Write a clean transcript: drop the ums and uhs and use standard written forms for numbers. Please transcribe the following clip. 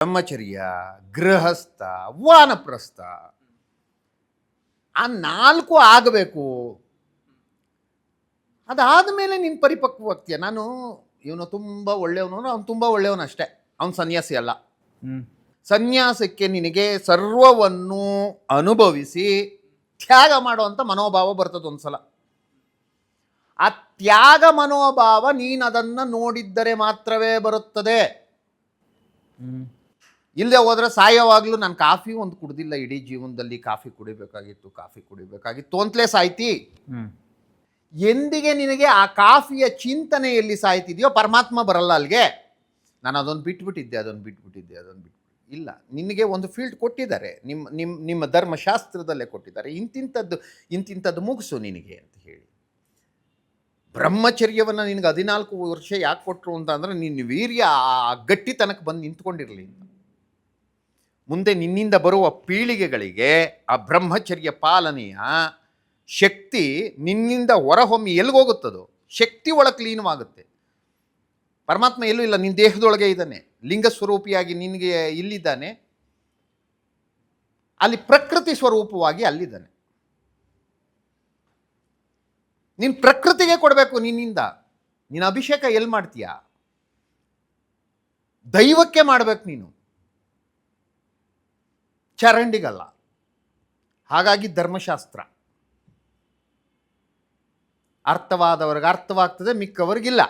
ಬ್ರಹ್ಮಚರ್ಯ, ಗೃಹಸ್ಥ, ವಾನಪ್ರಸ್ಥ ಆ 4 ಆಗಬೇಕು. ಅದಾದಮೇಲೆ ನೀನು ಪರಿಪಕ್ವವಾಗ್ತೀಯ. ನಾನು ಇವನು ತುಂಬ ಒಳ್ಳೆಯವನು, ಅವನು ತುಂಬ ಒಳ್ಳೆಯವನು ಅಷ್ಟೇ, ಅವನು ಸನ್ಯಾಸಿ ಅಲ್ಲ. ಸನ್ಯಾಸಕ್ಕೆ ನಿನಗೆ ಸರ್ವವನ್ನು ಅನುಭವಿಸಿ ತ್ಯಾಗ ಮಾಡುವಂಥ ಮನೋಭಾವ ಬರ್ತದೆ ಒಂದ್ಸಲ. ಆ ತ್ಯಾಗ ಮನೋಭಾವ ನೀನು ಅದನ್ನು ನೋಡಿದ್ದರೆ ಮಾತ್ರವೇ ಬರುತ್ತದೆ. ಇಲ್ಲದೆ ಹೋದರೆ ಸಾಯೋವಾಗಲೂ ನಾನು ಕಾಫಿ ಒಂದು ಕುಡ್ದಿಲ್ಲ ಇಡೀ ಜೀವನದಲ್ಲಿ, ಕಾಫಿ ಕುಡಿಬೇಕಾಗಿತ್ತು ಅಂತಲೇ ಸಾಯ್ತಿ. ಎಂದಿಗೆ ನಿನಗೆ ಆ ಕಾಫಿಯ ಚಿಂತನೆಯಲ್ಲಿ ಸಾಯ್ತಿದೆಯೋ ಪರಮಾತ್ಮ ಬರಲ್ಲ ಅಲ್ಲಿಗೆ. ನಾನು ಅದೊಂದು ಬಿಟ್ಬಿಟ್ಟಿದ್ದೆ ಇಲ್ಲ. ನಿನಗೆ ಒಂದು ಫೀಲ್ಡ್ ಕೊಟ್ಟಿದ್ದಾರೆ, ನಿಮ್ಮ ಧರ್ಮಶಾಸ್ತ್ರದಲ್ಲೇ ಕೊಟ್ಟಿದ್ದಾರೆ, ಇಂತಿಂಥದ್ದು ಮುಗಿಸು ನಿನಗೆ ಅಂತ ಹೇಳಿ. ಬ್ರಹ್ಮಚರ್ಯವನ್ನು ನಿನಗೆ 14 ವರ್ಷ ಯಾಕೆ ಕೊಟ್ಟರು ಅಂತ ಅಂದರೆ ನಿನ್ನ ವೀರ್ಯ ಆ ಗಟ್ಟಿತನಕ್ಕೆ ಬಂದು ನಿಂತ್ಕೊಂಡಿರಲಿ ಅಂತ. ಮುಂದೆ ನಿನ್ನಿಂದ ಬರುವ ಪೀಳಿಗೆಗಳಿಗೆ ಆ ಬ್ರಹ್ಮಚರ್ಯ ಪಾಲನೆಯ ಶಕ್ತಿ ನಿನ್ನಿಂದ ಹೊರಹೊಮ್ಮಿ ಎಲ್ಲಿಗೋಗುತ್ತದೋ ಶಕ್ತಿ ಒಳಗೆ ಲೀನವಾಗುತ್ತೆ. ಪರಮಾತ್ಮ ಎಲ್ಲೂ ಇಲ್ಲ, ನಿನ್ನ ದೇಹದೊಳಗೆ ಇದ್ದಾನೆ, ಲಿಂಗ ಸ್ವರೂಪಿಯಾಗಿ ನಿನಗೆ ಇಲ್ಲಿದ್ದಾನೆ, ಅಲ್ಲಿ ಪ್ರಕೃತಿ ಸ್ವರೂಪವಾಗಿ ಅಲ್ಲಿದ್ದಾನೆ. ನೀನು ಪ್ರಕೃತಿಗೆ ಕೊಡಬೇಕು. ನಿನ್ನಿಂದ ನೀನು ಅಭಿಷೇಕ ಎಲ್ಲಿ ಮಾಡ್ತೀಯ? ದೈವಕ್ಕೆ ಮಾಡಬೇಕು ನೀನು, ಚರಂಡಿಗಲ್ಲ. ಹಾಗಾಗಿ ಧರ್ಮಶಾಸ್ತ್ರ ಅರ್ಥವಾದವ್ರಿಗೆ ಅರ್ಥವಾಗ್ತದೆ, ಮಿಕ್ಕವ್ರಿಗಿಲ್ಲ.